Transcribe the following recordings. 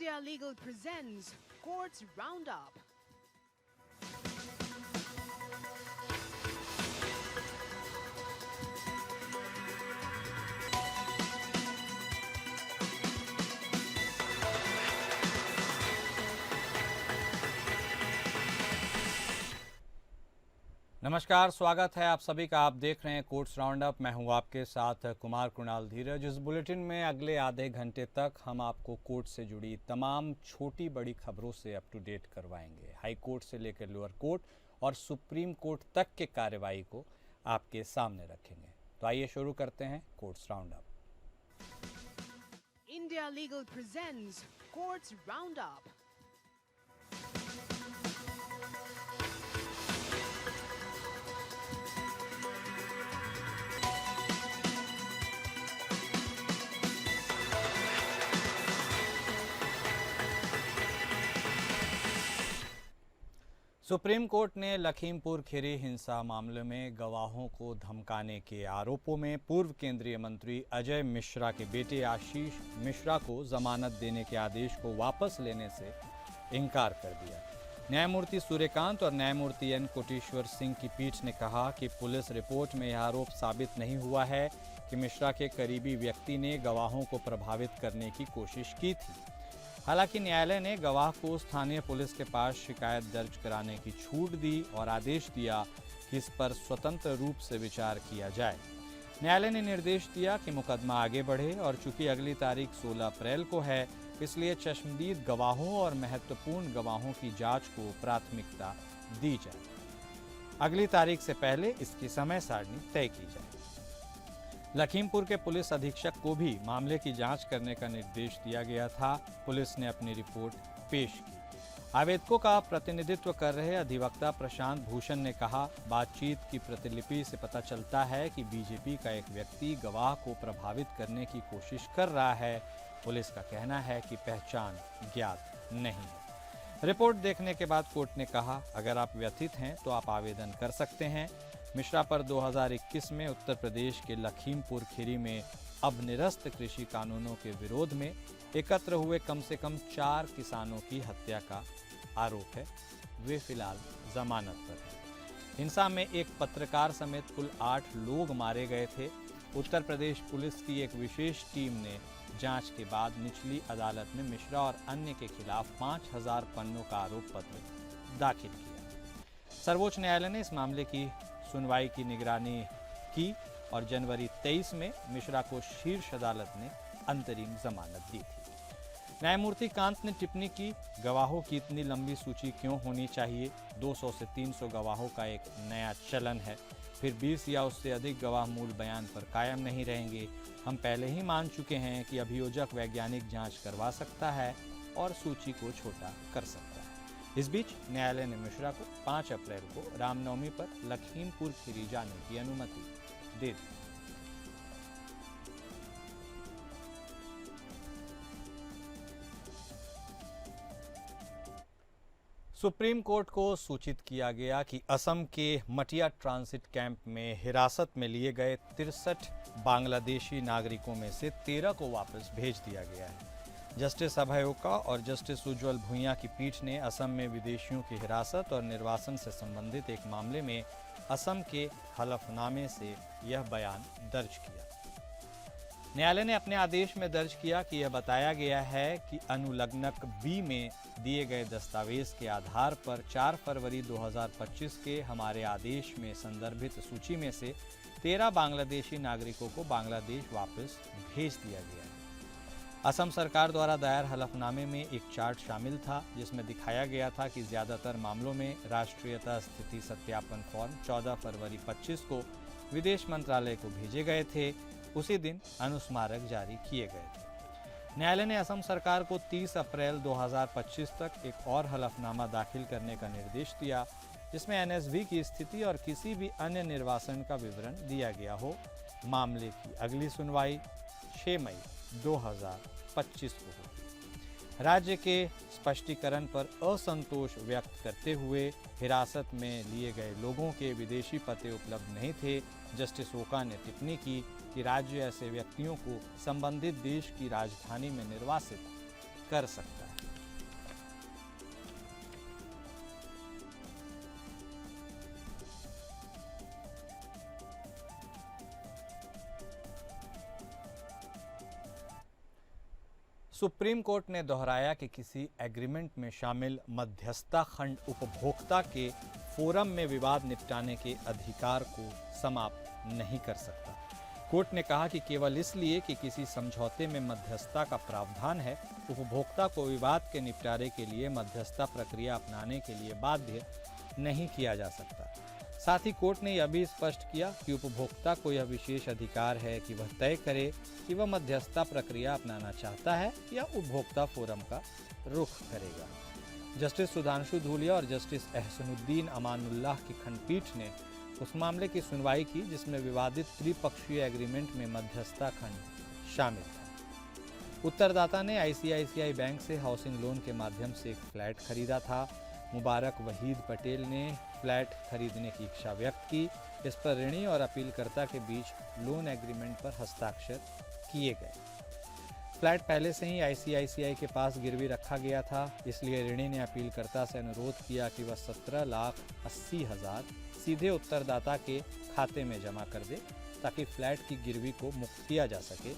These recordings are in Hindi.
India Legal presents Courts Roundup. नमस्कार, स्वागत है आप सभी का। आप देख रहे हैं कोर्ट्स राउंड अप। मैं हूं आपके साथ कुमार कृणाल धीरज। इस बुलेटिन में अगले आधे घंटे तक हम आपको कोर्ट से जुड़ी तमाम छोटी बड़ी खबरों से अप टू डेट करवाएंगे। हाई कोर्ट से लेकर लोअर कोर्ट और सुप्रीम कोर्ट तक के कार्रवाई को आपके सामने रखेंगे। तो आइए शुरू करते हैं courts round up. India Legal presents Courts Roundup. Supreme court ने लखीमपुर खीरी हिंसा मामले में गवाहों को धमकाने के आरोपों में पूर्व केंद्रीय मंत्री अजय मिश्रा के बेटे आशीष मिश्रा को जमानत देने के आदेश को वापस लेने से इनकार कर दिया। न्यायमूर्ति सूर्यकांत और न्यायमूर्ति एन कोटेश्वर सिंह की पीठ ने कहा कि पुलिस रिपोर्ट में यह आरोप साबित नहीं हुआ है कि मिश्रा के करीबी व्यक्ति ने गवाहों को प्रभावित करने की कोशिश की थी। हालांकि न्यायालय ने गवाह को स्थानीय पुलिस के पास शिकायत दर्ज कराने की छूट दी और आदेश दिया कि इस पर स्वतंत्र रूप से विचार किया जाए। न्यायालय ने निर्देश दिया कि मुकदमा आगे बढ़े और चूंकि अगली तारीख 16 अप्रैल को है, इसलिए चश्मदीद गवाहों और महत्वपूर्ण गवाहों की जांच को प्राथमिकता दी जाए। अगली तारीख से पहले इसकी समय सारणी तय की जाए। लखीमपुर के पुलिस अधीक्षक को भी मामले की जांच करने का निर्देश दिया गया था। पुलिस ने अपनी रिपोर्ट पेश की। आवेदकों का प्रतिनिधित्व कर रहे अधिवक्ता प्रशांत भूषण ने कहा, बातचीत की प्रतिलिपि से पता चलता है कि बीजेपी का एक व्यक्ति गवाह को प्रभावित करने की कोशिश कर रहा है। पुलिस का कहना है कि पहचान ज्ञात नहीं है। रिपोर्ट देखने के बाद कोर्ट ने कहा, अगर आप व्यथित हैं तो आप आवेदन कर सकते हैं। मिश्रा पर 2021 में उत्तर प्रदेश के लखीमपुर खीरी में अब निरस्त कृषि कानूनों के विरोध में एकत्र हुए कम से कम 4 किसानों की हत्या का आरोप है। वे फिलहाल जमानत पर हैं। हिंसा में एक पत्रकार समेत कुल 8 लोग मारे गए थे। उत्तर प्रदेश पुलिस की एक विशेष टीम ने जांच के बाद निचली अदालत में मिश्रा और अन्य के खिलाफ 5000 पन्नों का आरोप पत्र दाखिल किया। सर्वोच्च न्यायालय ने इस मामले की सुनवाई की निगरानी की और जनवरी 23 में मिश्रा को शीर्ष अदालत ने अंतरिम जमानत दी थी। न्यायमूर्ति कांत ने टिप्पणी की, गवाहों की इतनी लंबी सूची क्यों होनी चाहिए? 200 से 300 गवाहों का एक नया चलन है। फिर 20 या उससे अधिक गवाह मूल बयान पर कायम नहीं रहेंगे। हम पहले ही मान चुके हैं कि अभियोजक वैज्ञानिक जांच करवा सकता है और सूची को छोटा कर सकता है। इस बीच न्यायालय ने मिश्रा को 5 अप्रैल को रामनवमी पर लखीमपुर खीरी जाने की अनुमति दे दी। सुप्रीम कोर्ट को सूचित किया गया कि असम के मटिया ट्रांसिट कैंप में हिरासत में लिए गए 63 बांग्लादेशी नागरिकों में से 13 को वापस भेज दिया गया है। जस्टिस अभय ओका और जस्टिस उज्ज्वल भुइयां की पीठ ने असम में विदेशियों की हिरासत और निर्वासन से संबंधित एक मामले में असम के हलफनामे से यह बयान दर्ज किया। न्यायालय ने अपने आदेश में दर्ज किया कि यह बताया गया है कि अनुलग्नक बी में दिए गए दस्तावेज के आधार पर 4 फरवरी 2025 के हमारे आदेश में संदर्भित सूची में से 13 बांग्लादेशी नागरिकों को बांग्लादेश वापस भेज दिया गया है। असम सरकार द्वारा दायर हलफनामे में एक चार्ट शामिल था जिसमें दिखाया गया था कि ज्यादातर मामलों में राष्ट्रीयता स्थिति सत्यापन फॉर्म 14 फरवरी 25 को विदेश मंत्रालय को भेजे गए थे। उसी दिन अनुस्मारक जारी किए गए थे। न्यायालय ने असम सरकार को 30 अप्रैल 2025 तक एक और हलफनामा दाखिल करने का निर्देश दिया जिसमें एनएसवी की स्थिति और किसी भी अन्य निर्वासन का विवरण दिया गया हो। मामले की अगली सुनवाई 6 मई 2025 को होगी। राज्य के स्पष्टीकरण पर असंतोष व्यक्त करते हुए हिरासत में लिए गए लोगों के विदेशी पते उपलब्ध नहीं थे। जस्टिस ओका ने टिप्पणी की कि राज्य ऐसे व्यक्तियों को संबंधित देश की राजधानी में निर्वासित कर सकता है। सुप्रीम कोर्ट ने दोहराया कि किसी एग्रीमेंट में शामिल मध्यस्थता खंड उपभोक्ता के फोरम में विवाद निपटाने के अधिकार को समाप्त नहीं कर सकता। कोर्ट ने कहा कि केवल इसलिए कि किसी समझौते में मध्यस्थता का प्रावधान है, उपभोक्ता को विवाद के निपटारे के लिए मध्यस्थता प्रक्रिया अपनाने के लिए बाध्य नहीं किया जा सकता। साथ ही कोर्ट ने यह भी स्पष्ट किया कि उपभोक्ता को यह विशेष अधिकार है कि वह तय करे कि वह मध्यस्थता प्रक्रिया अपनाना चाहता है या उपभोक्ता फोरम का रुख करेगा। जस्टिस सुधांशु धूलिया और जस्टिस एहसनुद्दीन अमानुल्लाह की खंडपीठ ने उस मामले की सुनवाई की जिसमें विवादित त्रिपक्षीय एग्रीमेंट में मध्यस्थता खंड शामिल था। उत्तरदाता ने आईसीआईसीआई बैंक से हाउसिंग लोन के माध्यम से एक फ्लैट खरीदा था। मुबारक वहीद पटेल ने फ्लैट खरीदने की इच्छा व्यक्त की। इस पर ऋणी और अपीलकर्ता के बीच लोन एग्रीमेंट पर हस्ताक्षर किए गए। फ्लैट पहले से ही आईसीआईसीआई के पास गिरवी रखा गया था, इसलिए ऋणी ने अपीलकर्ता से अनुरोध किया कि वह 17,80,000 सीधे उत्तरदाता के खाते में जमा कर दे ताकि फ्लैट की गिरवी को मुक्त किया जा सके।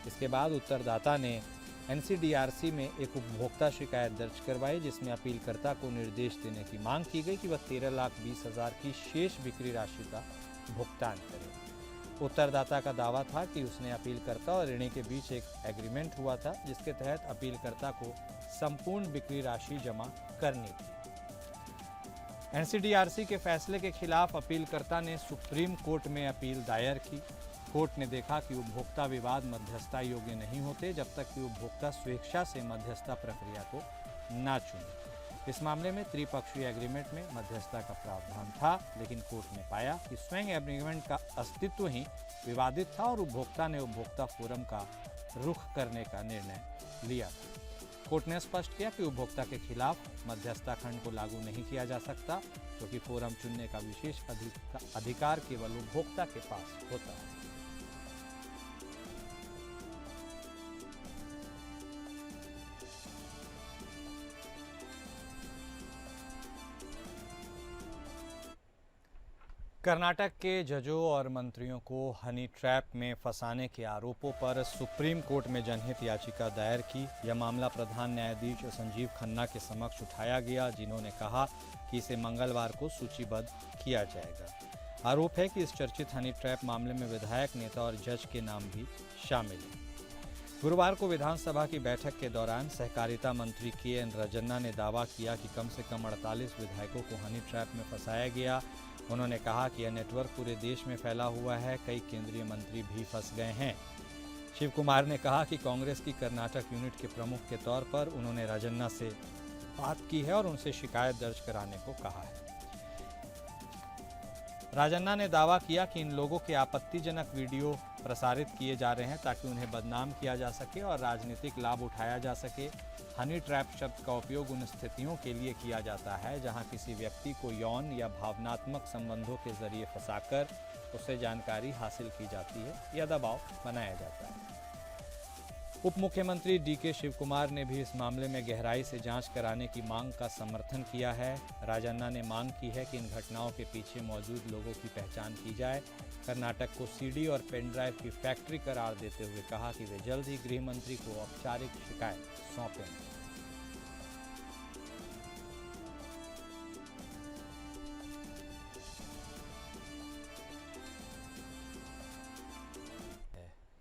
इसके बाद उत्तरदाता ने एनसीडीआरसी में एक उपभोक्ता शिकायत दर्ज करवाई जिसमें अपीलकर्ता को निर्देश देने की मांग की गई कि वह 13,20,000 की शेष बिक्री राशि का भुगतान करे। उत्तरदाता का दावा था कि उसने अपीलकर्ता और ऋणी के बीच एक एग्रीमेंट हुआ था जिसके तहत अपीलकर्ता को संपूर्ण बिक्री राशि जमा करनी थी। एनसीडीआरसी के फैसले के खिलाफ अपीलकर्ता ने सुप्रीम कोर्ट में अपील दायर की। कोर्ट ने देखा कि उपभोक्ता विवाद मध्यस्थता योग्य नहीं होते जब तक कि उपभोक्ता स्वेच्छा से मध्यस्थता प्रक्रिया को ना चुने। इस मामले में त्रिपक्षीय एग्रीमेंट में मध्यस्थता का प्रावधान था, लेकिन कोर्ट ने पाया कि स्वयं एग्रीमेंट का अस्तित्व ही विवादित था और उपभोक्ता ने उपभोक्ता फोरम का रुख करने का निर्णय लिया था। कोर्ट ने स्पष्ट किया कि उपभोक्ता के खिलाफ मध्यस्थता खंड को लागू नहीं किया जा सकता, क्योंकि फोरम चुनने का विशेष अधिकार केवल उपभोक्ता के पास होता है। कर्नाटक के जजों और मंत्रियों को हनी ट्रैप में फंसाने के आरोपों पर सुप्रीम कोर्ट में जनहित याचिका दायर की। यह मामला प्रधान न्यायाधीश संजीव खन्ना के समक्ष उठाया गया, जिन्होंने कहा कि इसे मंगलवार को सूचीबद्ध किया जाएगा। आरोप है कि इस चर्चित हनी ट्रैप मामले में विधायक, नेता और जज के नाम भी शामिल हैं। गुरुवार को विधानसभा की बैठक के दौरान सहकारिता मंत्री KN राजन्ना ने दावा किया कि कम से कम 48 विधायकों को हनी ट्रैप में फंसाया गया। उन्होंने कहा कि यह नेटवर्क पूरे देश में फैला हुआ है, कई केंद्रीय मंत्री भी फंस गए हैं। शिव कुमार ने कहा कि कांग्रेस की कर्नाटक यूनिट के प्रमुख के तौर पर उन्होंने राजन्ना से बात की है और उनसे शिकायत दर्ज कराने को कहा है। राजन्ना ने दावा किया कि इन लोगों के आपत्तिजनक वीडियो प्रसारित किए जा रहे हैं ताकि उन्हें बदनाम किया जा सके और राजनीतिक लाभ उठाया जा सके। हनी ट्रैप शब्द का उपयोग उन स्थितियों के लिए किया जाता है जहां किसी व्यक्ति को यौन या भावनात्मक संबंधों के जरिए फंसाकर उससे जानकारी हासिल की जाती है या दबाव बनाया जाता है। उप मुख्यमंत्री DK शिव कुमार ने भी इस मामले में गहराई से जांच कराने की मांग का समर्थन किया है। राजन्ना ने मांग की है कि इन घटनाओं के पीछे मौजूद लोगों की पहचान की जाए। कर्नाटक को CD और पेन ड्राइव की फैक्ट्री करार देते हुए कहा कि वे जल्द ही गृह मंत्री को औपचारिक शिकायत सौंपेंगे।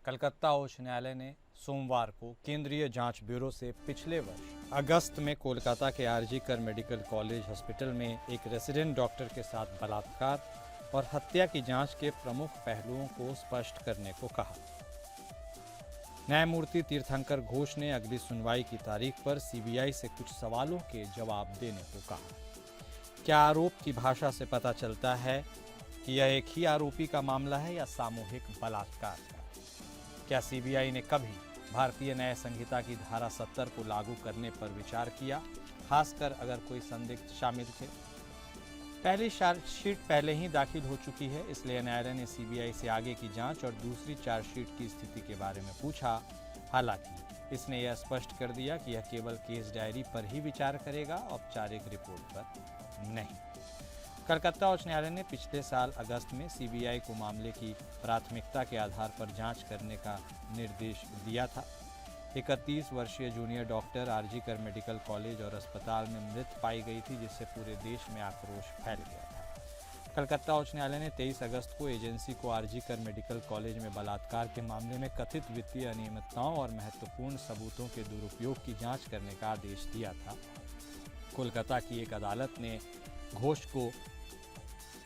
कलकत्ता उच्च न्यायालय ने सोमवार को केंद्रीय जांच ब्यूरो से पिछले वर्ष अगस्त में कोलकाता के RG कर मेडिकल कॉलेज हॉस्पिटल में एक रेसिडेंट डॉक्टर के साथ बलात्कार और हत्या की जांच के प्रमुख पहलुओं को स्पष्ट करने को कहा। न्यायमूर्ति तीर्थंकर घोष ने अगली सुनवाई की तारीख पर CBI से कुछ सवालों के जवाब देने को कहा। क्या आरोप की भाषा से पता चलता है कि यह एक ही आरोपी का मामला है या सामूहिक बलात्कार का? क्या CBI ने कभी भारतीय न्याय संहिता की धारा 70 को लागू करने पर विचार किया, खासकर अगर कोई संदिग्ध शामिल थे? पहली चार्जशीट पहले ही दाखिल हो चुकी है, इसलिए न्यायालय ने CBI से आगे की जांच और दूसरी चार्जशीट की स्थिति के बारे में पूछा। हालांकि इसने यह स्पष्ट कर दिया कि यह केवल केस डायरी पर ही विचार करेगा, औपचारिक रिपोर्ट पर नहीं। कलकत्ता उच्च न्यायालय ने पिछले साल अगस्त में सीबीआई को मामले की प्राथमिकता के आधार पर जांच करने का निर्देश दिया था। 31 वर्षीय जूनियर डॉक्टर आरजी कर मेडिकल कॉलेज और अस्पताल में मृत पाई गई थी, जिससे पूरे देश में आक्रोश फैल गया था। कलकत्ता उच्च न्यायालय ने 23 अगस्त को एजेंसी को आरजी कर मेडिकल कॉलेज में बलात्कार के मामले में कथित वित्तीय अनियमितताओं और महत्वपूर्ण सबूतों के दुरुपयोग की जांच करने का आदेश दिया था। कोलकाता की एक अदालत ने घोष को,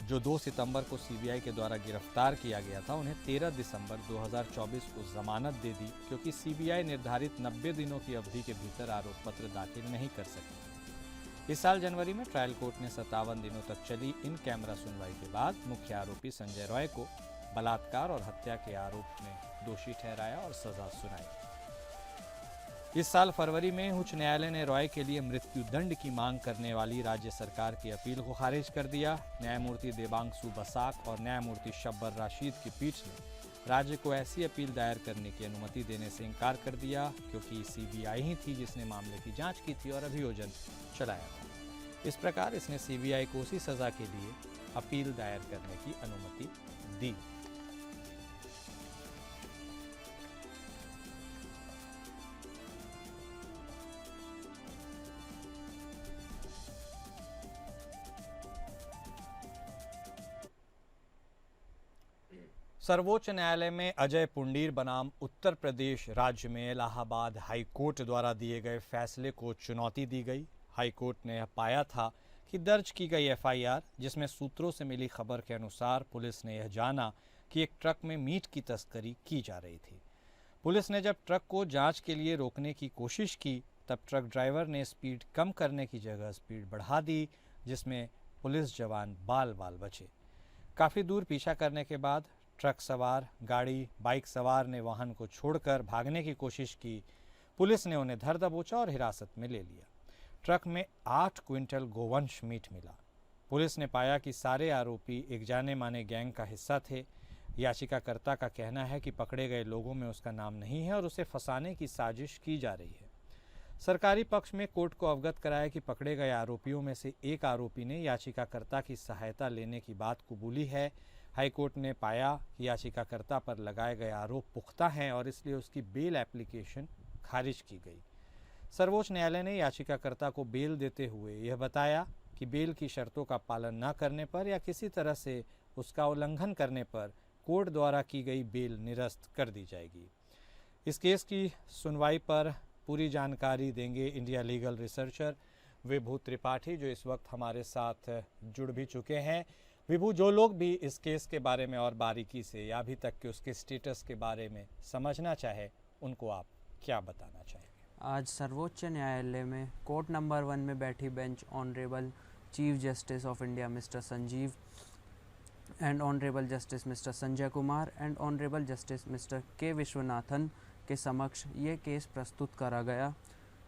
जो 2 सितंबर को सीबीआई के द्वारा गिरफ्तार किया गया था, उन्हें 13 दिसंबर 2024 को जमानत दे दी, क्योंकि सीबीआई निर्धारित 90 दिनों की अवधि के भीतर आरोप पत्र दाखिल नहीं कर सकी। इस साल जनवरी में ट्रायल कोर्ट ने 57 दिनों तक चली इन कैमरा सुनवाई के बाद मुख्य आरोपी संजय रॉय को बलात्कार और हत्या के आरोप में दोषी ठहराया और सजा सुनाई। इस साल फरवरी में उच्च न्यायालय ने रॉय के लिए मृत्यु दंड की मांग करने वाली राज्य सरकार की अपील को खारिज कर दिया। न्यायमूर्ति देबांशु बसाक और न्यायमूर्ति शब्बर राशिद की पीठ ने राज्य को ऐसी अपील दायर करने की अनुमति देने से इनकार कर दिया, क्योंकि सीबीआई ही थी जिसने मामले की जांच की थी और अभियोजन चलाया था। इस प्रकार इसने सीबीआई को उसी सजा के लिए अपील दायर करने की अनुमति दी। सर्वोच्च न्यायालय में अजय पुंडीर बनाम उत्तर प्रदेश राज्य में इलाहाबाद हाई कोर्ट द्वारा दिए गए फैसले को चुनौती दी गई। हाई कोर्ट ने यह पाया था कि दर्ज की गई एफआईआर, जिसमें सूत्रों से मिली खबर के अनुसार पुलिस ने यह जाना कि एक ट्रक में मीट की तस्करी की जा रही थी। पुलिस ने जब ट्रक को जांच के लिए रोकने की कोशिश की, तब ट्रक ड्राइवर ने स्पीड कम करने की जगह स्पीड बढ़ा दी, जिसमें पुलिस जवान बाल बाल बचे। काफ़ी दूर पीछा करने के बाद ट्रक सवार, गाड़ी, बाइक सवार ने वाहन को छोड़कर भागने की कोशिश की। पुलिस ने उन्हें धर दबोचा और हिरासत में ले लिया। ट्रक में 8 क्विंटल गोवंश मीट मिला। पुलिस ने पाया कि सारे आरोपी एक जाने माने गैंग का हिस्सा थे। याचिकाकर्ता का कहना है कि पकड़े गए लोगों में उसका नाम नहीं है और उसे फंसाने की साजिश की जा रही है। सरकारी पक्ष में कोर्ट को अवगत कराया कि पकड़े गए आरोपियों में से एक आरोपी ने याचिकाकर्ता की सहायता लेने की बात कबूली है। हाईकोर्ट ने पाया कि याचिकाकर्ता पर लगाए गए आरोप पुख्ता हैं और इसलिए उसकी बेल एप्लीकेशन खारिज की गई। सर्वोच्च न्यायालय ने याचिकाकर्ता को बेल देते हुए यह बताया कि बेल की शर्तों का पालन न करने पर या किसी तरह से उसका उल्लंघन करने पर कोर्ट द्वारा की गई बेल निरस्त कर दी जाएगी। इस केस की सुनवाई पर पूरी जानकारी देंगे इंडिया लीगल रिसर्चर विभू त्रिपाठी, जो इस वक्त हमारे साथ जुड़ भी चुके हैं। विभू, जो लोग भी इस केस के बारे में और बारीकी से या अभी तक के उसके स्टेटस के बारे में समझना चाहे, उनको आप क्या बताना चाहेंगे? आज सर्वोच्च न्यायालय में कोर्ट नंबर 1 में बैठी bench honourable chief justice of India mister Sanjeev and honourable justice mister Sanjay Kumar and honourable justice mister के विश्वनाथन के समक्ष ये केस प्रस्तुत करा गया।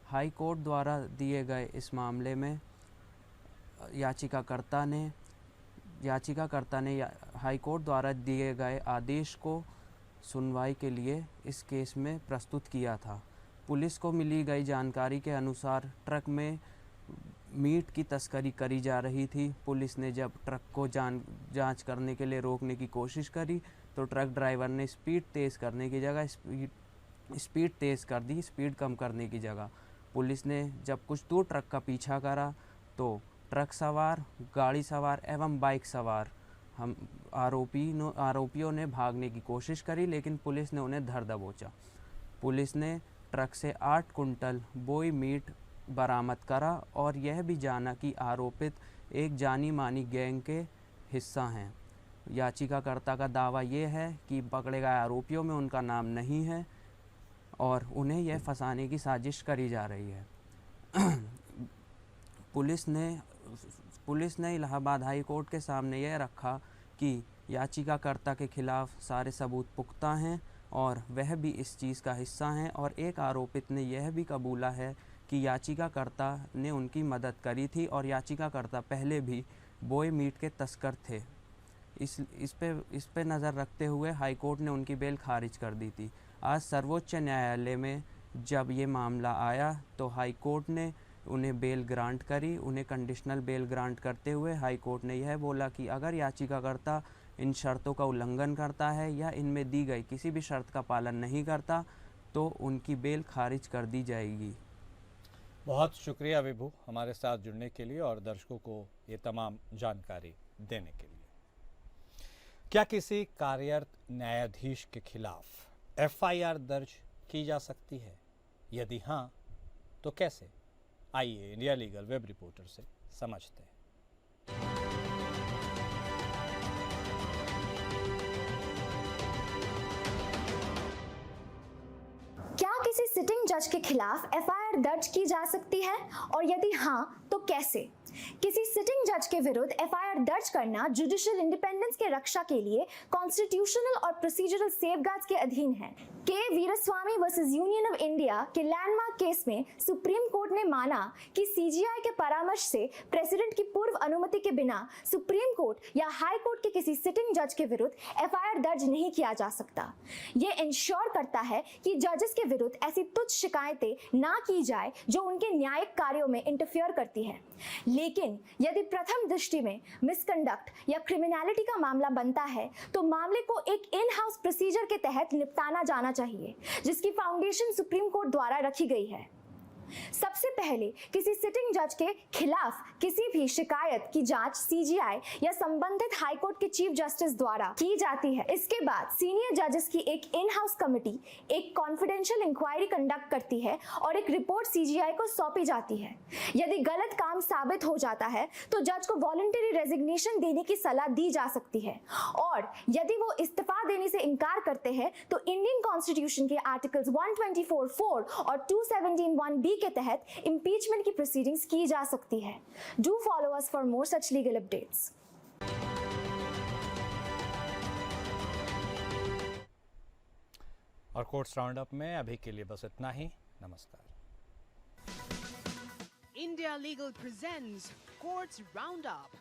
हाई कोर्ट द्वारा दिए गए इस मामले में याचिकाकर्ता ने हाई कोर्ट द्वारा दिए गए आदेश को सुनवाई के लिए इस केस में प्रस्तुत किया था। पुलिस को मिली गई जानकारी के अनुसार ट्रक में मीट की तस्करी करी जा रही थी। पुलिस ने जब ट्रक को जांच करने के लिए रोकने की कोशिश करी तो ट्रक ड्राइवर ने स्पीड तेज़ करने की जगह स्पीड तेज़ कर दी, स्पीड कम करने की जगह। पुलिस ने जब कुछ दूर ट्रक का पीछा करा तो ट्रक सवार, गाड़ी सवार एवं बाइक सवार आरोपियों ने भागने की कोशिश करी, लेकिन पुलिस ने उन्हें धर दबोचा। पुलिस ने ट्रक से 8 कुंटल बोई मीट बरामद करा और यह भी जाना कि आरोपित एक जानी मानी गैंग के हिस्सा हैं। याचिकाकर्ता का दावा ये है कि पकड़े गए आरोपियों में उनका नाम नहीं है और उन्हें यह फंसाने की साजिश करी जा रही है। पुलिस ने इलाहाबाद हाई कोर्ट के सामने यह रखा कि याचिकाकर्ता के खिलाफ सारे सबूत पुख्ता हैं और वह भी इस चीज़ का हिस्सा हैं, और एक आरोपित ने यह भी कबूला है कि याचिकाकर्ता ने उनकी मदद करी थी और याचिकाकर्ता पहले भी बोए मीट के तस्कर थे। इस पे नज़र रखते हुए हाई कोर्ट ने उनकी बेल खारिज कर दी थी। आज सर्वोच्च न्यायालय में जब ये मामला आया तो हाई कोर्ट ने उन्हें बेल ग्रांट करी। उन्हें कंडीशनल बेल ग्रांट करते हुए हाई कोर्ट ने यह बोला कि अगर याचिकाकर्ता इन शर्तों का उल्लंघन करता है या इनमें दी गई किसी भी शर्त का पालन नहीं करता तो उनकी बेल खारिज कर दी जाएगी। बहुत शुक्रिया विभू, हमारे साथ जुड़ने के लिए और दर्शकों को ये तमाम जानकारी देने के लिए। क्या किसी कार्यरत न्यायाधीश के खिलाफ एफआईआर दर्ज की जा सकती है? यदि हाँ तो कैसे? आइए इंडिया लीगल वेब रिपोर्टर से समझते हैं। क्या किसी सिटिंग जज के खिलाफ एफआईआर दर्ज की जा सकती है और यदि हाँ तो कैसे? किसी सिटिंग जज के विरुद्ध एफआईआर दर्ज करना जुडिशियल इंडिपेंडेंस के रक्षा के लिए कॉन्स्टिट्यूशनल और प्रोसीजरल सेफगार्ड्स के अधीन है। के Veeraswami versus union of India के लैंडमार्क केस में सुप्रीम कोर्ट ने माना कि सीजीआई के परामर्श से प्रेसिडेंट की पूर्व अनुमति के बिना सुप्रीम कोर्ट या हाई कोर्ट के किसी सिटिंग जज के विरुद्ध एफआईआर दर्ज नहीं किया जा सकता। यह इंश्योर करता है कि जजेस के विरुद्ध ऐसी तुच्छ शिकायतें ना की जाए जो उनके न्यायिक कार्यों में इंटरफियर करती है। लेकिन यदि प्रथम दृष्टि में मिसकंडक्ट या क्रिमिनलिटी का मामला बनता है तो मामले को एक इन हाउस प्रोसीजर के तहत निपटाना जाना चाहिए, जिसकी फाउंडेशन सुप्रीम कोर्ट द्वारा रखी गई है। सबसे पहले किसी सिटिंग जज के खिलाफ किसी भी शिकायत की जांच सीजीआई या संबंधित हाई कोर्ट के चीफ जस्टिस द्वारा की जाती है। इसके बाद सीनियर जजेस की एक इन हाउस कमेटी एक कॉन्फिडेंशियल इंक्वायरी कंडक्ट करती है और एक रिपोर्ट सीजीआई को सौंपी जाती है। यदि गलत काम साबित हो जाता है तो जज को वॉलंटरी रेजिग्नेशन देने की सलाह दी जा सकती है और यदि वो इस्तीफा देने से इनकार करते हैं तो इंडियन कॉन्स्टिट्यूशन के आर्टिकल्स 124(4) और 217(1)(b) के तहत इंपीचमेंट की प्रोसीडिंग्स की जा सकती है। Do follow us for more such legal updates. और कोर्ट्स राउंड अप में अभी के लिए बस इतना ही। नमस्कार। India Legal presents Courts Roundup.